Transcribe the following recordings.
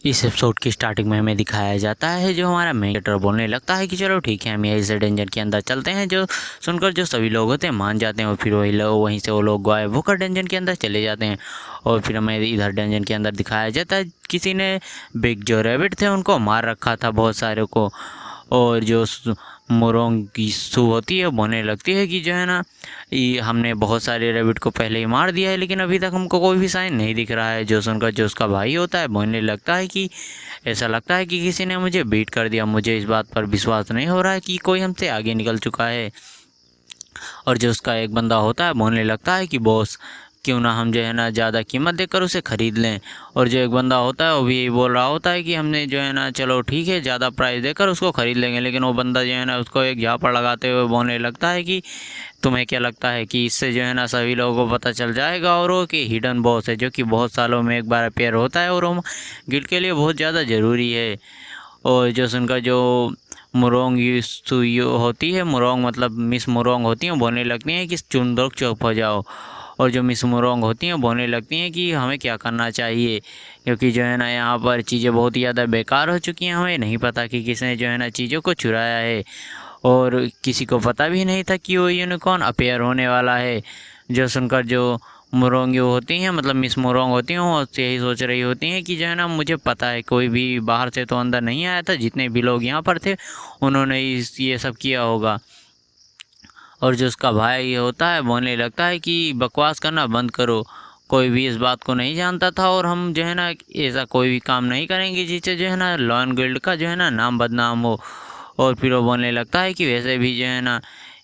इस एपिसोड की स्टार्टिंग में हमें दिखाया जाता है जो हमारा मेन कैरेक्टर बोलने लगता है कि चलो ठीक है हम यहीं से डेंजर के अंदर चलते हैं। जो सुनकर जो सभी लोग होते हैं मान जाते हैं और फिर वही लोग वहीं से वो लोग गायब होकर डेंजर के अंदर चले जाते हैं। और फिर हमें इधर डेंजर के अंदर दिखाया जाता है किसी ने बिग जो रैबिट थे उनको मार रखा था बहुत सारे को। और जो मोरोंग की सू होती है बोलने लगती है कि जो है ना हमने बहुत सारे रैबिट को पहले ही मार दिया है लेकिन अभी तक हमको कोई भी साइन नहीं दिख रहा है। जो सुनकर जो उसका भाई होता है बोलने लगता है कि ऐसा लगता है कि किसी ने मुझे बीट कर दिया, मुझे इस बात पर विश्वास नहीं हो रहा है कि कोई हमसे आगे निकल चुका है। और जो उसका एक बंदा होता है बोलने लगता है कि बॉस क्यों ना हम जो है ना ज़्यादा कीमत देकर उसे ख़रीद लें। और जो एक बंदा होता है वो भी यही बोल रहा होता है कि हमने जो है ना चलो ठीक है ज़्यादा प्राइस देकर उसको ख़रीद लेंगे। लेकिन वो बंदा जो है ना उसको एक झापड़ लगाते हुए बोलने लगता है कि तुम्हें क्या लगता है कि इससे जो है ना सभी लोगों को पता चल जाएगा और वो कि हिडन बॉस है जो कि बहुत सालों में एक बार अपीयर होता है और वो गिल्ड के लिए बहुत ज़्यादा ज़रूरी है। और जो सुनकर जो मुरोंग होती है, मुरोंग मतलब मिस मुरोंग होती हैं, बोलने लगती हैं कि चुप चुप हो जाओ। और जो मिस मुरोंग होती हैं बोलने लगती हैं कि हमें क्या करना चाहिए क्योंकि जो है ना यहाँ पर चीज़ें बहुत ही ज़्यादा बेकार हो चुकी हैं। हमें नहीं पता कि किसने जो है ना चीज़ों को चुराया है और किसी को पता भी नहीं था कि वो यूनिकॉर्न अपीयर होने वाला है। जो सुनकर जो मोरोंग होती हैं मतलब मिस मोरोंग होती हैं वो यही सोच रही होती हैं कि जो है ना मुझे पता है कोई भी बाहर से तो अंदर नहीं आया था, जितने भी लोग यहाँ पर थे उन्होंने ये सब किया होगा। और जो उसका भाई होता है बोलने लगता है कि बकवास करना बंद करो, कोई भी इस बात को नहीं जानता था और हम जो है ना ऐसा कोई भी काम नहीं करेंगे जिससे जो है ना लॉन गिल्ड का जो है ना नाम बदनाम हो। और फिर वो बोलने लगता है कि वैसे भी जो है ना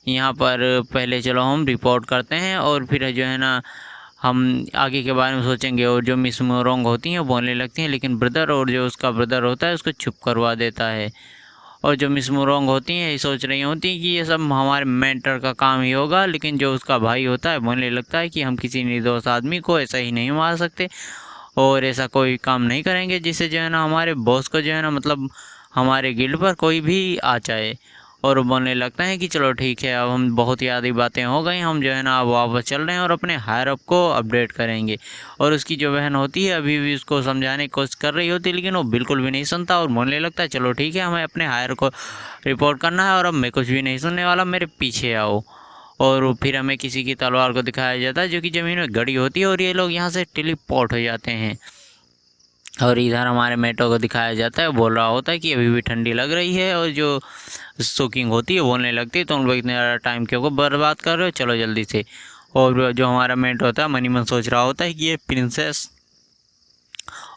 यहाँ पर पहले चलो हम रिपोर्ट करते हैं और फिर जो है ना हम आगे के बारे में सोचेंगे। और जो मिस मोरोंग होती हैं बोलने लगती हैं लेकिन ब्रदर, और जो उसका ब्रदर होता है उसको चुप करवा देता है। और जो मिस मोरोंग होती हैं ये सोच रही होती हैं कि ये सब हमारे मेंटर का काम ही होगा। लेकिन जो उसका भाई होता है बोलने लगता है कि हम किसी निर्दोष आदमी को ऐसा ही नहीं मार सकते और ऐसा कोई काम नहीं करेंगे जिससे जो है ना हमारे बॉस को जो है ना मतलब हमारे गिल्ड पर कोई भी आ जाए। और वो बोलने लगता है कि चलो ठीक है अब हम बहुत ही आधी बातें हो गई, हम जो है ना अब वापस चल रहे हैं और अपने हायर अप को अपडेट करेंगे। और उसकी जो बहन होती है अभी भी उसको समझाने की कोशिश कर रही होती है लेकिन वो बिल्कुल भी नहीं सुनता और बोलने लगता है चलो ठीक है हमें अपने हायर को रिपोर्ट करना है और अब मैं कुछ भी नहीं सुनने वाला, मेरे पीछे आओ। और फिर हमें किसी की तलवार को दिखाया जाता है जो कि ज़मीन में गड़ी होती है और ये लोग यहाँ से टेलीपोर्ट हो जाते हैं। और इधर हमारे मेटो को दिखाया जाता है, बोल रहा होता है कि अभी भी ठंडी लग रही है। और जो सोकिंग होती है बोलने लगती है तुम लोग इतने ज़्यादा टाइम क्यों को बर्बाद कर रहे हो, चलो जल्दी से। और जो हमारा मेट होता है मनी मन सोच रहा होता है कि ये प्रिंसेस।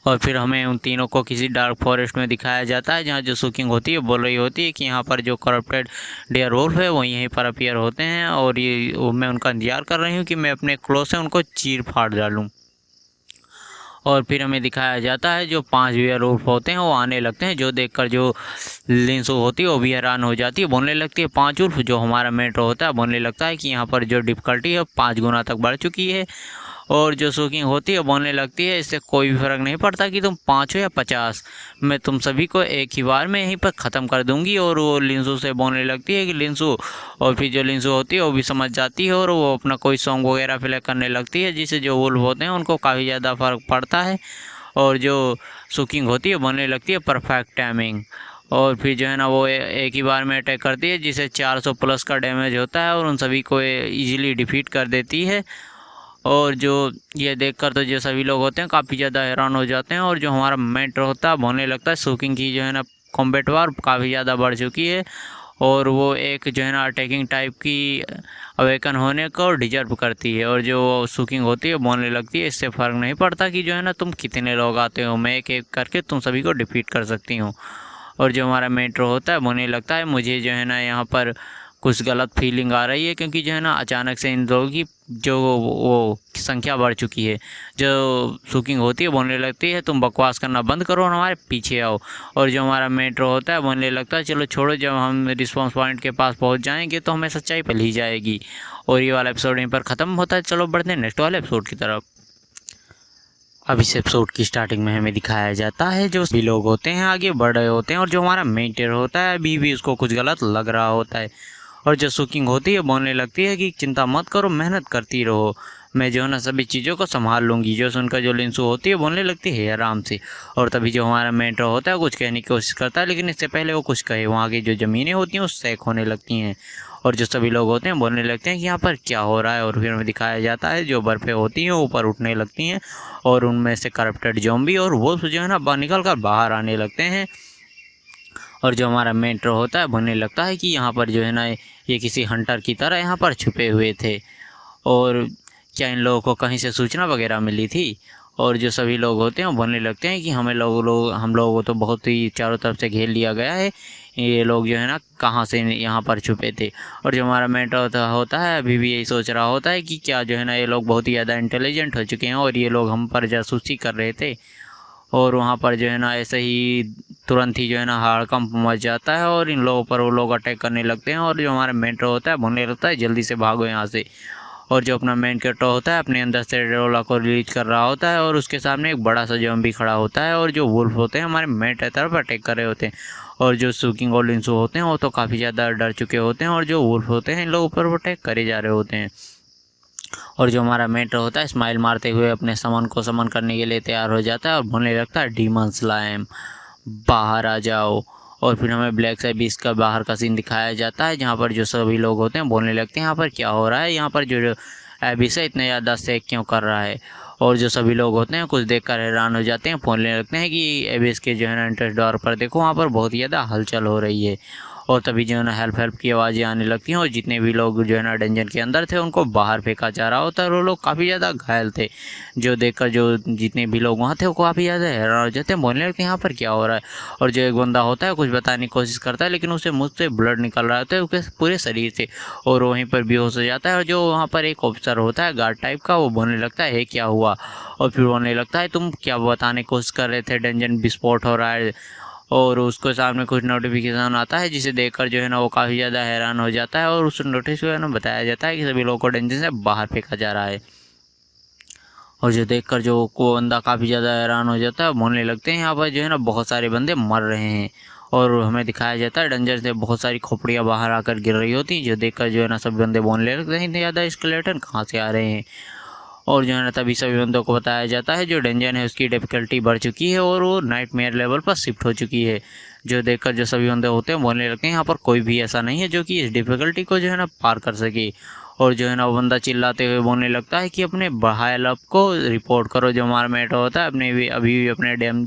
और फिर हमें उन तीनों को किसी डार्क फॉरेस्ट में दिखाया जाता है जहाँ जो सुकिंग होती है बोल रही होती है कि यहाँ पर जो करप्टेड डेयर वोल्फ है वो यहीं पर अपीयर होते हैं और ये मैं उनका इंतजार कर रही हूँ कि मैं अपने क्लो से उनको चीर फाड़ डालूँ। और फिर हमें दिखाया जाता है जो 5 वेयर वुल्फ होते हैं वो आने लगते हैं, जो देखकर जो लिंसो होती है वो भी हैरान हो जाती है, बोलने लगती है 5 वुल्फ। जो हमारा मेट्रो होता है बोलने लगता है कि यहाँ पर जो डिफ़िकल्टी है 5 गुना तक बढ़ चुकी है। और जो सोकिंग होती है बोलने लगती है इससे कोई भी फ़र्क नहीं पड़ता कि तुम 5 हो या 50, मैं तुम सभी को एक ही बार में यहीं पर ख़त्म कर दूंगी। और वो लिंसू से बोलने लगती है कि लिंसू। और फिर जो लिंसू होती है वो भी समझ जाती है और वो अपना कोई सॉन्ग वगैरह प्ले करने लगती है जिससे जो वुल्फ होते हैं उनको काफ़ी ज़्यादा फ़र्क पड़ता है। और जो सोकिंग होती है बोलने लगती है परफेक्ट टाइमिंग। और फिर जो है ना वो एक ही बार में अटैक करती है जिसे 400 प्लस का डैमेज होता है और उन सभी को इजीली डिफीट कर देती है। और जो ये देखकर तो जो सभी लोग होते हैं काफ़ी ज़्यादा हैरान हो जाते हैं। और जो हमारा मेंटर होता है बोलने लगता है सोकिंग की जो है ना कॉम्बैट पावर काफ़ी ज़्यादा बढ़ चुकी है और वो एक जो है ना अटैकिंग टाइप की अवेकन होने को डिजर्व करती है। और जो सुकिंग होती है बोलने लगती है इससे फ़र्क नहीं पड़ता कि जो है ना तुम कितने लोग आते हो, मैं एक एक करके तुम सभी को डिफीट कर सकती हूँ। और जो हमारा मेट्रो होता है बोलने लगता है मुझे जो है ना यहाँ पर कुछ गलत फीलिंग आ रही है क्योंकि जो है ना अचानक से इन लोगों की जो वो संख्या बढ़ चुकी है। जो सुकिंग होती है बोलने लगती है तुम बकवास करना बंद करो और हमारे पीछे आओ। और जो हमारा मेट्रो होता है बोलने लगता है चलो छोड़ो, जब हम रिस्पॉन्स पॉइंट के पास पहुंच जाएंगे तो हमें सच्चाई पल ही जाएगी। और ये वाला एपिसोड यहीं पर ख़त्म होता है। चलो बढ़ते हैं नेक्स्ट वाले एपिसोड की तरफ। अब इस एपिसोड की स्टार्टिंग में हमें दिखाया जाता है जो भी लोग होते हैं आगे बढ़ रहे होते हैं और जो हमारा मेंटर होता है अभी भी उसको कुछ गलत लग रहा होता है। और जो सुकिंग होती है बोलने लगती है कि चिंता मत करो, मेहनत करती रहो, मैं जो है ना सभी चीज़ों को संभाल लूँगी। जो सुनकर जो लिंसू होती है बोलने लगती है आराम से। और तभी जो हमारा मेंटर होता है कुछ कहने की कोशिश करता है, लेकिन इससे पहले वो कुछ कहे वहाँ की जो ज़मीनें होती हैं वो सैक होने लगती हैं। और जो सभी लोग होते हैं बोलने लगते हैं कि यहाँ पर क्या हो रहा है। और फिर हमें दिखाया जाता है जो बर्फ़ें होती हैं ऊपर उठने लगती हैं और उनमें से करप्टेड ज़ॉम्बी और वुल्फ जो है ना निकल कर बाहर आने लगते हैं। और जो हमारा मेंटर होता है बोलने लगता है कि यहाँ पर जो है ना ये किसी हंटर की तरह यहाँ पर छुपे हुए थे और क्या इन लोगों को कहीं से सूचना वगैरह मिली थी। और जो सभी लोग होते हैं वो बोलने लगते हैं कि हम लोगों को तो बहुत ही चारों तरफ से घेर लिया गया है, ये लोग जो है ना कहाँ से यहाँ पर छुपे थे। और जो हमारा मेंटर होता है अभी भी यही सोच रहा होता है कि क्या जो है ना ये लोग बहुत ही ज़्यादा इंटेलिजेंट हो चुके हैं और ये लोग हम पर जासूसी कर रहे थे। और वहाँ पर जो है ना ऐसे ही तुरंत ही जो है ना हड़कंप मच जाता है और इन लोगों पर वो लोग अटैक करने लगते हैं। और जो हमारा मेंटर होता है बोलने लगता है जल्दी से भागो यहाँ से। और जो अपना मेन कैरेक्टर होता है अपने अंदर से डेरोला को रिलीज कर रहा होता है और उसके सामने एक बड़ा सा ज़ॉम्बी खड़ा होता है और जो वुल्फ होते हैं हमारे मेन की तरफ अटैक कर रहे होते हैं। और जो सुकिंग और लिंसू होते हैं वो तो काफ़ी ज़्यादा डर चुके होते हैं और जो वुल्फ होते हैं इन लोगों पर वो अटैक करे जा रहे होते हैं। और जो हमारा मेंटर होता है स्माइल मारते हुए अपने समन को समन करने के लिए तैयार हो जाता है और बोलने लगता है डीमन स्लाइम बाहर आ जाओ। और फिर हमें ब्लैक साइबीस का बाहर का सीन दिखाया जाता है जहाँ पर जो सभी लोग होते हैं बोलने लगते हैं यहाँ पर क्या हो रहा है, यहाँ पर जो एबिस है इतने ज़्यादा सेक क्यों कर रहा है। और जो सभी लोग होते हैं कुछ देखकर हैरान हो जाते हैं, बोलने लगते हैं कि एबिस के जो है ना एंट्रेंस डोर पर देखो वहाँ पर बहुत ज़्यादा हलचल हो रही है। और तभी जो है ना हेल्प की आवाज़ें आने लगती हैं और जितने भी लोग जो है ना डंजन के अंदर थे उनको बाहर फेंका जा रहा होता है और वो लोग काफ़ी ज़्यादा घायल थे। जो देखकर जो जितने भी लोग वहाँ थे वो काफ़ी ज़्यादा हैरान हो जाते हैं, बोलने लगते हैं यहाँ पर क्या हो रहा है। और जो एक बंदा होता है कुछ बताने की कोशिश करता है लेकिन उसे मुँह से ब्लड निकल रहा होता है उसके पूरे शरीर से और वहीं पर बेहोश हो जाता है। और जो वहाँ पर एक ऑफिसर होता है गार्ड टाइप का वो बोलने लगता है क्या हुआ। और फिर बोलने लगता है तुम क्या बताने की कोशिश कर रहे थे, डंजन विस्फोट हो रहा है। और उसको सामने कुछ नोटिफिकेशन आता है जिसे देखकर जो है ना वो काफ़ी ज़्यादा हैरान हो जाता है और उस नोटिफिकेशन में बताया जाता है कि सभी लोगों को डंजन से बाहर फेंका जा रहा है। और जो देखकर जो को बंदा काफ़ी ज़्यादा हैरान हो जाता है, बोलने लगते हैं यहाँ पर जो है ना बहुत सारे बंदे मर रहे हैं। और हमें दिखाया जाता है डंजर से बहुत सारी खोपड़ियाँ बाहर आकर गिर रही होती हैं, जो देखकर जो है ना सभी बंदे बोलने लगते हैं इतने ज़्यादा स्केलेटन कहाँ से आ रहे हैं। और जो है ना तभी सभी बंदों को बताया जाता है जो डंजन है उसकी डिफ़िकल्टी बढ़ चुकी है और वो नाइटमेयर लेवल पर शिफ्ट हो चुकी है। जो देखकर जो सभी बंदे होते हैं बोलने लगते हैं यहाँ पर कोई भी ऐसा नहीं है जो कि इस डिफ़िकल्टी को जो है ना पार कर सके। और जो है ना वो बंदा चिल्लाते हुए बोलने लगता है कि अपने हायर अप को रिपोर्ट करो। जो हमारा मेट होता है अपने अभी भी अपने डैम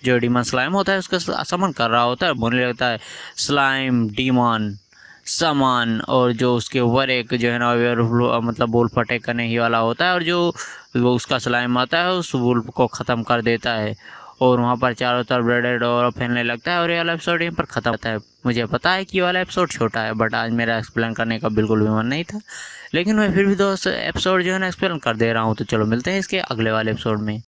जो डीमन स्लाइम होता है उसका समन कर रहा होता है, बोलने लगता है स्लाइम डीमन सामान। और जो उसके ऊपर एक जो है ना मतलब वुल्फ अटैक करने ही वाला होता है और जो वो उसका स्लाइम आता है उस वुल्फ को ख़त्म कर देता है। और वहाँ पर चारों तरफ ब्लड और फैलने लगता है और ये वाला एपिसोड यहीं पर ख़त्म होता है। मुझे पता है कि ये वाला एपिसोड छोटा है बट आज मेरा एक्सप्लेन करने का बिल्कुल भी मन नहीं था, लेकिन मैं फिर भी दोस्त एपिसोड जो है ना एक्सप्लेन कर दे रहा हूँ। तो चलो मिलते हैं इसके अगले वाले एपिसोड में।